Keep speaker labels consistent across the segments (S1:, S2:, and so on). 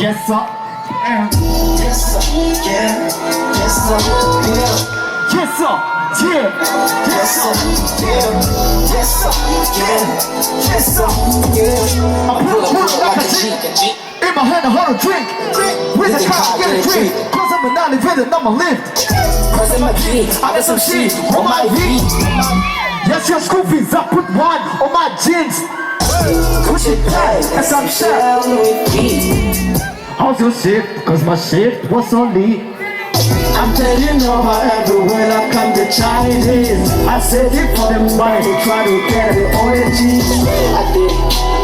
S1: Yes sir.
S2: Yes sir, yeah. Yes sir, yeah.
S1: Yes sir, yeah.
S2: Yes sir, yeah. Yes sir, yeah. Yes sir, yeah.
S1: I pull up like a G. In my hand, I hold a drink. With a cup, get a drink. Cause I'm a naughty villain, I'm a lift.
S2: Cause in my dream, I got some shit on my feet.
S1: Yes, your school fees, I put wine on my jeans.
S2: Push it tight, and some shit on my feet.
S1: How's your shift? Cause my shift was on lead.
S2: I'm telling you how everywhere I come to Chinese. I said it for them money to try to get the origin. I did,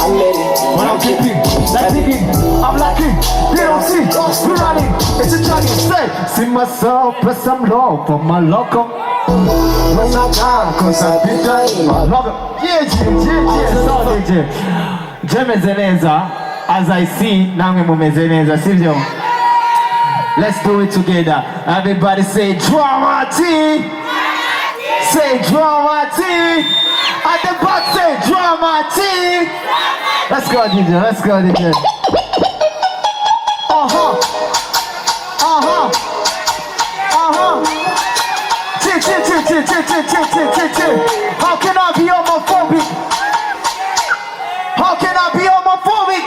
S2: I made it.
S1: When I'm thinking, like thinking, I'm lacking. They don't see, we're running. It's a Chinese say, see myself, press some love for my local.
S2: When I die, cause I be dying.
S1: My local. Yeah, sorry, Jemezeneza, as I see, Nange Mumezeneza, Silvio. Let's do it together. Everybody say drama tea. Say drama tea. At the back say drama tea. Let's go DJ, let's go DJ. Uh-huh. Uh-huh. Uh-huh. How can I be homophobic? How can I be homophobic?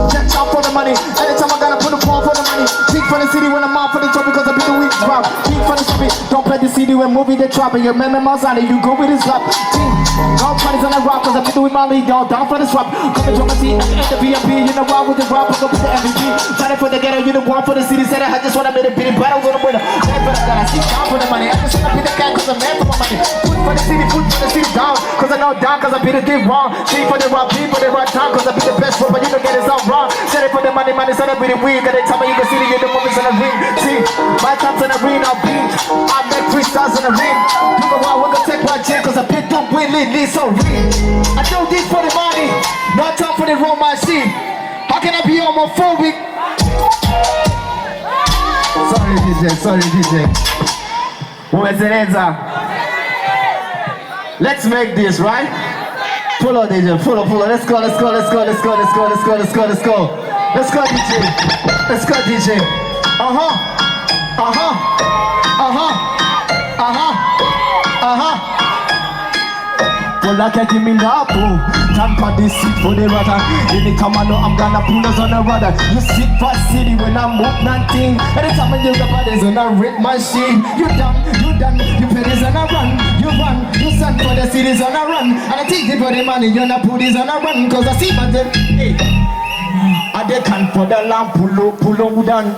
S1: Check out for the money. Anytime I gotta put a pawn for the money. Big for the city when I'm out for the job because I be the weak drop. Big for the city, don't play the CD when moving the trap. And your man outside and you go with his rap. All parties on the rock cause I be doing my league, y'all down for the swap. Come and join my team at the VIP, you know why with the rap, go with the MVP. Trying for the ghetto, you the one for the city. Said I just wanna make a bitty battle with a winner. Man for the God, I see down for the money. I just wanna be the guy cause I'm man for my money. Put for the city down. Cause I know down cause I be the thing wrong. C for the rock, B for the right time cause I be the best rapper, you don't get it all wrong. Said it for the money, so I be the weed. Got it time you can see the movies in the ring. See, my time's in the ring, I'll beat. I make freestyles in the ring. You know why we're gonna take my chain cause I picked up Willie Lee so real. I do this for the money, not time for the romance shit. How can I be homophobic? Sorry DJ. Umezeneza. Let's make this, right? Pull up DJ, pull up. Let's go. Let's go DJ. Well, I can't give me now, boo. Time for this seat for the rudder. Anytime I know I'm gonna pull us on the rudder. You sit for city when I move nothing. Anytime I do the bodies on a rip machine. You done. You pennies on a run. You send for the cities on a run. And I take it for the money, you're not put this on a run. Cause I see my them. Hey. I they can for the lamp, pull up down.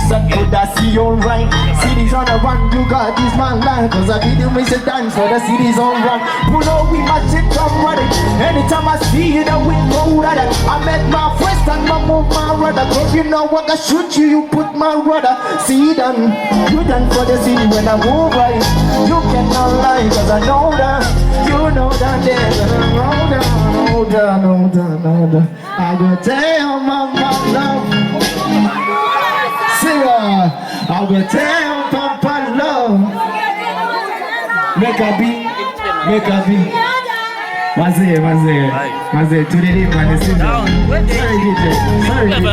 S1: Could I see your right? Cities on a run, you got this man line. Cause I didn't miss a dance for the cities on run. Pull up with my shit from running. Anytime I see you, the wind go rider. I met my first and I move my rudder. Cause you know what I shoot you, you put my rudder. See done, you done for the city when I move right. You cannot lie cause I know that. You know that there's hold on. I go tell my love. I will tell Papa love. Make a beat. Maze, today man, sorry DJ.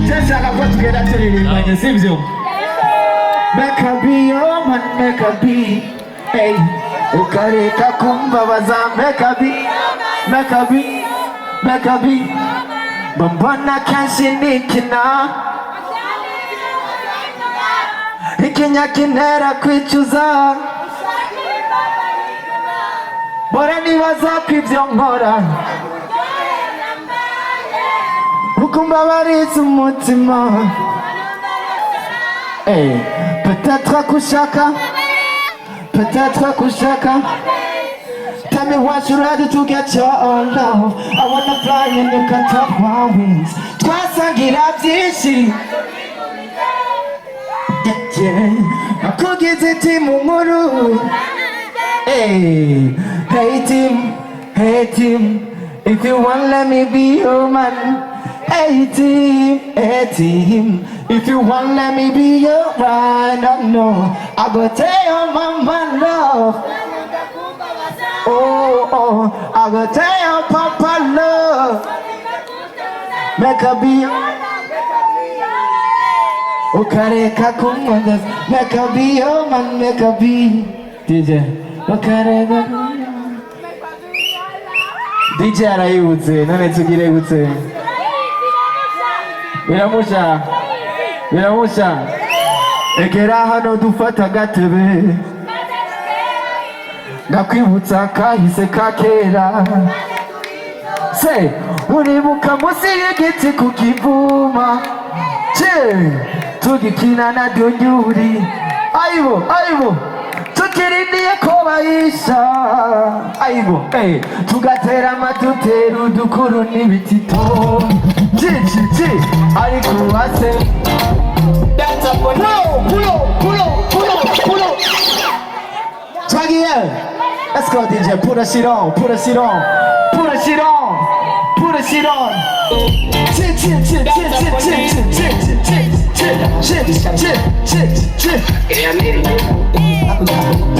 S1: Just I got together today man, it seems you. Make a beat, oh man, make a beat. Hey, ukareka kumba baza, make a beat. Bambana kanshi nikina. Ikinya kinera kwicuza. Bora nibaza kw'ivyo nkora. Ukumbabariza umutima. Peut-être kushaka. Tell me what you rather to get your own love. I wanna fly and you can top my wings. Twasangira byinshi. Akugeze timu nkuru. Hey team, if you want let me be your man. Hey team, if you want let me be your man. I know I go tell your mama love. Oh, I go tell your papa love. make a be. Ukareka kumwanda, make a be, oh man, make a be. DJ, ukareka DJ arayibutse, none tugire gute? Biramusha. Egera hano dufata gatebe. Ndakwibutsa kahise ka kera. Se, uribuka munsi y'igiti ku kivuma. Tugikina na dunyuri. Aibo. Tukirindiye ko bayisha. Aibo, tugatera amatutero dukuru n'ibitito. Ariko wase. That's a pull up. Twaggy let's go DJ, put a shit on.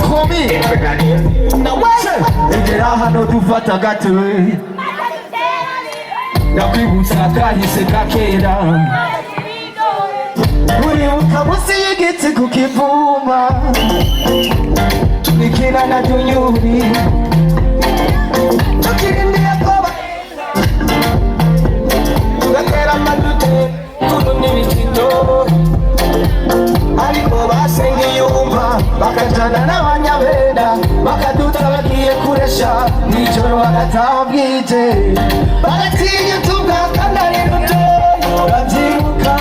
S1: Call me. Now wait. Egera hano dufata gatwe. Ndakwibutsa kahise ka kera. Uribuka munsi y'igiti ku kivuma. Tugikina na dunyuri. Tukirindiye ko tugatera amadute kuno n'ibitito. Ariko basengiyumva bakajana n'abanyabenda bakaduta bagiye kuresha nijoro bagataha bwije bagatinya tugakanda rero urabyibuka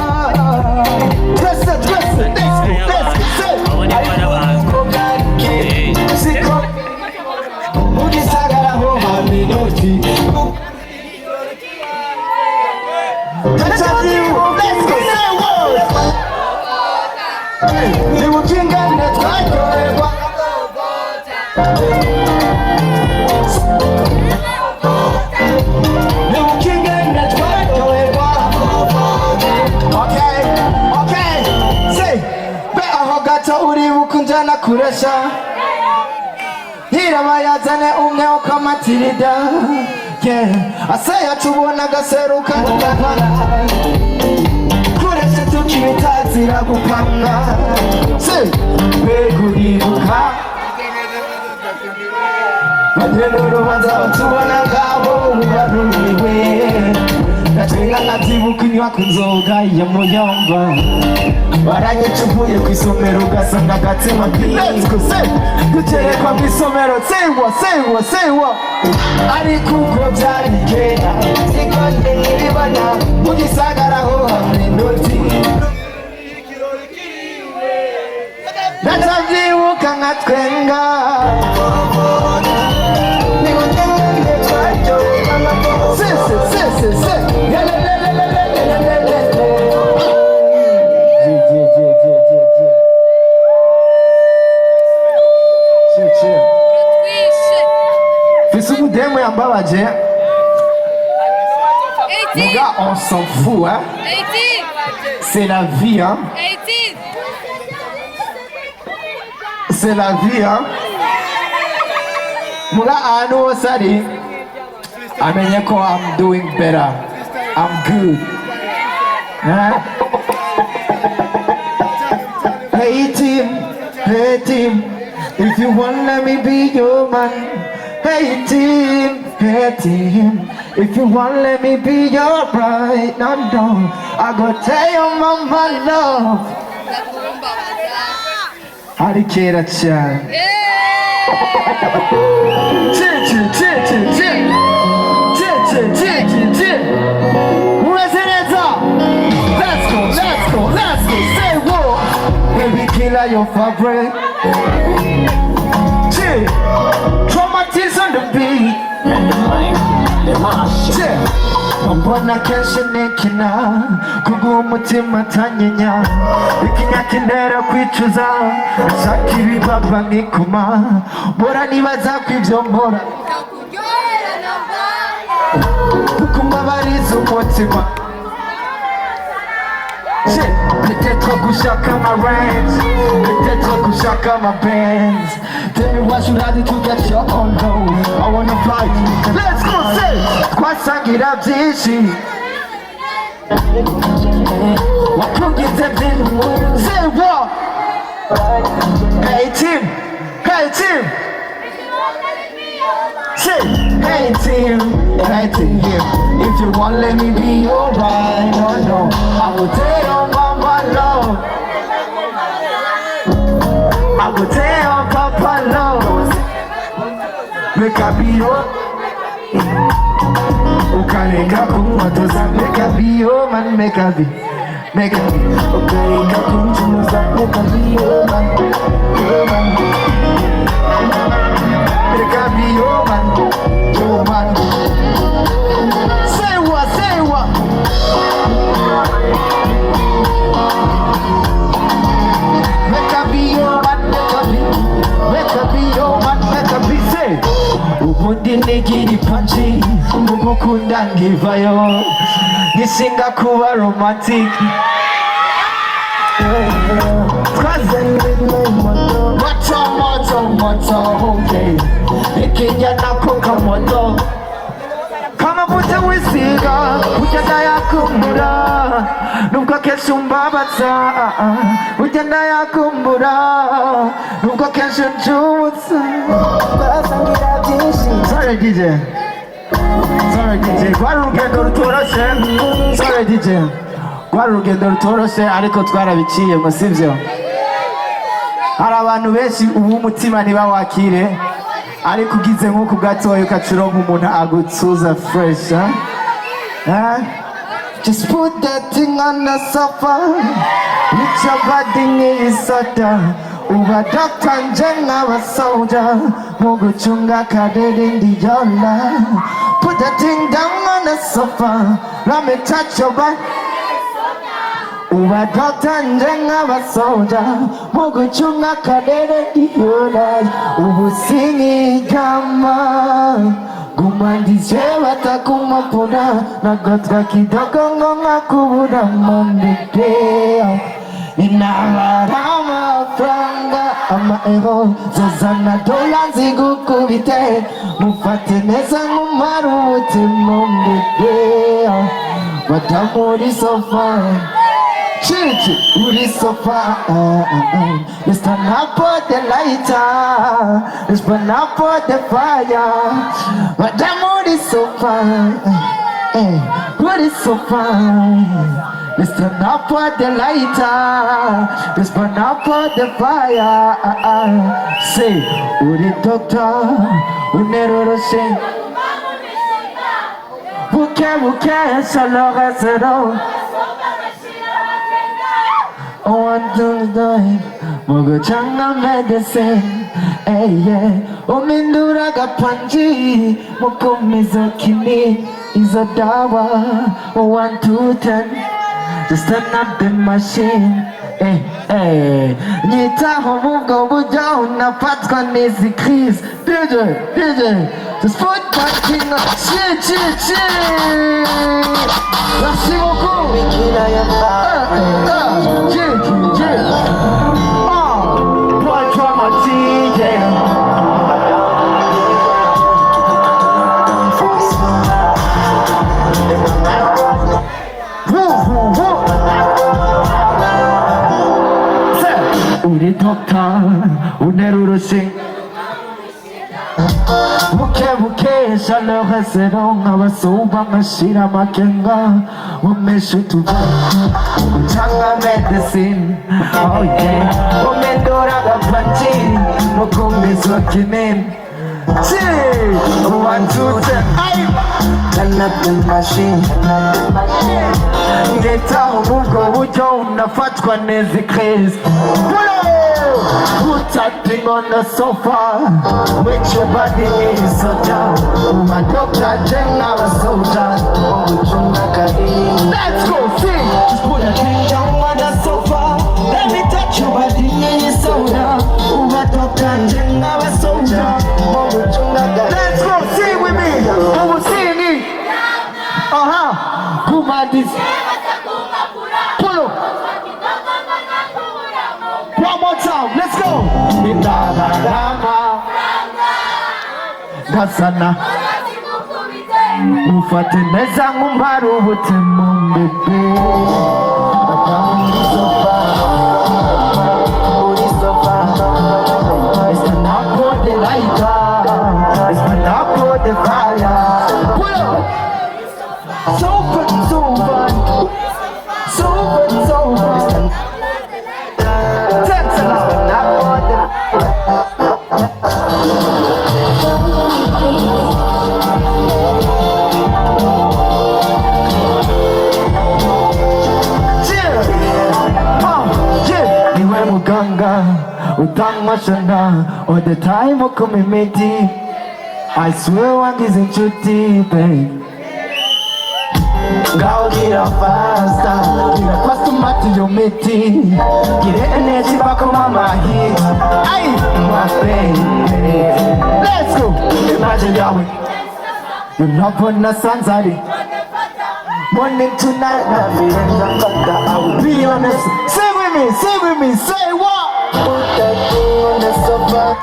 S1: twese siko mugisagaraho haminoti uribukunjana kuresha hirabayazane umwe ukamatirida aseya tubona gaseruka n'agapara kuresha tukibitazira gupanga beguribuka bagenda urubanza batubona ngabo barumiwe natwenga nkabyibuka inywa ku nzoga ya muyomba baranyica uvuye ku isomero ugasanga agatsima k'inezwe duterekwa mu isomero sengwa ariko uko byari kera siko ntiribana mu gisagaraho hamwe inoti natavyibuka nkatwenga Demo yambabaje. Les gars, on s'en fout, hein. C'est la vie, hein. C'est la vie, hein. Muga anu sari. Amenye ko I'm doing better. I'm good. Huh? Hey team, if you want let me be your man. Hey team, if you want let me be your bride. No, I go tell your mama love. Arikera chan. Let's go, say what? Baby killer your fabric. Traumatism on the beat. Mbona kesho nikina kugumutima tanyenya ikinyakindera kwicuza shaka ibibaba nikuma bora nibaza kw'ivyo mbora kukumbabariza umutima peut-être kushaka my rants, peut-être kushaka my bands. Tell me what should I do to get your condo? I wanna fly you. Let's go, say kwasangira byinshi
S2: wakugize vingu. Say what? Hey team, hey team. Say, hey team, hey team. If you want, let me be your ride. No, no, I will take on Mama love. I will take on Papa love. Make a be your. Ukaneka kumatoza. Make a be your man. Make a be. Make a be. Ukaneka kumatoza. Make a be your man. Your man. Make a be your man. Your man. Say what? Say what? Make a be your man. Make a be. Make a be your man. Make a be. Say. Ubundi nigiri panchi umukunda ngivayo nisinga kuba romantic moto okay ikijya nako kamoto kama bute wisiga ugenda yakumbura nubwo kenshi umbabaza ugenda yakumbura nubwo kenshi njutsa barasangira byinshi. Sorry DJ, sorry DJ, rwari urugendo rutoroshe. Sorry DJ, rwari urugendo rutoroshe ariko twarabiciye ngo sivyo. Hari abantu benshi ubu umutima ntibawakire ariko ugize nk'uko gatoya ukacironka umuntu agutsuza fresh. Just put that thing on the sofa, with your body n'irisota. Uba doctor njenga wa soldier, muguchunga kadede ndiyola. Put that thing down on the sofa, let me touch your body. Uba doctor njenga wa soldier, muguchunga kadede ndiyola. Ubusingi kama gumandije watakumapuna, nagotka kidogo ngonga kubura mondedea. Inawarama franga ama ero zozana dola nzigukubite mufate neza nkumaru umutima mbebe batamu uri sofa chichi uri sofa. Let's turn up the lighter, let's burn up the fire. Batamu uri sofa, uri sofa. Let's turn up the lighter, let's burn up the fire. Say, uri doctor, uneroroshe. Buke buke, shalora zero. Oh, I'm doing good. Mogo changa medicine. Hey yeah. Omindura gapanji, mokomizo kini. Izo dawa. 1 to 10. Just turn up the machine. Hey, hey. Nitaho mungo buja unapatwa nezi kriz. DJ, DJ. Just put that thing on. Shit, shit, shit. Merci beaucoup. Boy drama DJ. Uri doctor, unerurushe. Buke buke, shalora zero. Abasuba mashira makenga. Umeshu tuva. Changa medicine. Oh yeah. Umendora gapanchi. Mukumizo kinen. 1, 2, 10. Turn up the machine. Ngeta umugo ujo unafatwa nezi craze. Put that thing on the sofa, with your body is so down. My doctor jenga was so down. Let's go sing. Just put that thing down on the sofa. Let me touch your body is so down. My doctor jenga was so down. Let's go sing with me. Who will sing it? Who might this? Pull up. One more time, let's go. Gasana ufate neza nk'umara ubutemo bebe uri sofa it's when I put the lighter it's when I put the fire pull up so fun so fun so fun so fun that's a lot when I put the muganga utamashana all the time ukumimiti I swear wangize inshuti babe ngaho gira fast mati yo miti gire energy bakoma mahi ay my baby let's go imagine yawe you love on the sunset morning to night I will be honest say with me say what put that thing on the sofa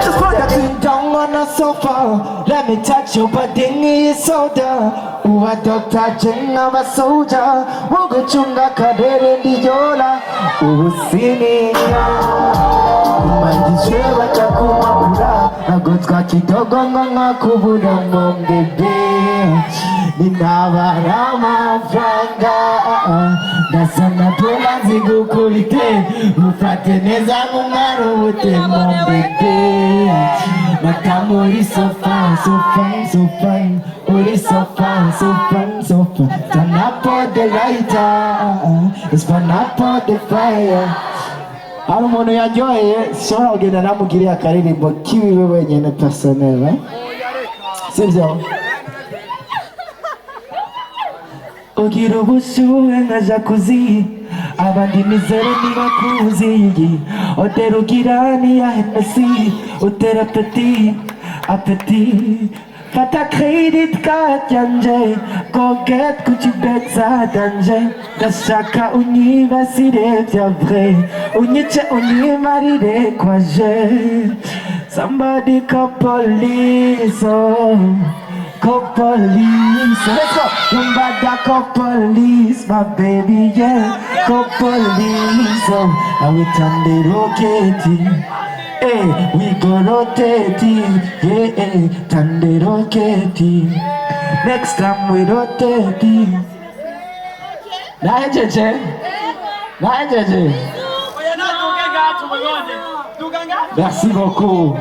S2: just put that thing down on the sofa let me touch your body in soda uwa Dr. Jenga wa soldier woguchunga kadere ndiyola ubusiniya umandishwe batakumabura agotwa kidogo ngonga kubura mbebe ninabara amafaranga ndasana dola zigukurite ufate neza nk'umwaro ubutemo mbebe matamu uri so fine so fine so fine uri so fine so fine so fine turn up all the lighter it's burn up all the fire hari umuntu yaryoheye shobora kugenda namugiriye akaririmbo kiwiwe wenyine personnel sibyo ugira ubushuhe nka jacuzzi abandi nizere ntibakuzi utera ugira niya Hennessy utera apeti fata credit card yanje go get Gucci bags danje ndashaka unyibasire vya vrai unyice unyimarire kwaje somebody call police call police let's go somebody call police my baby yeah call police I will turn the rocket hey, we go rotate it, yeah, turn the rocket it. Next time we rotate it. Nae jeje. Merci beaucoup.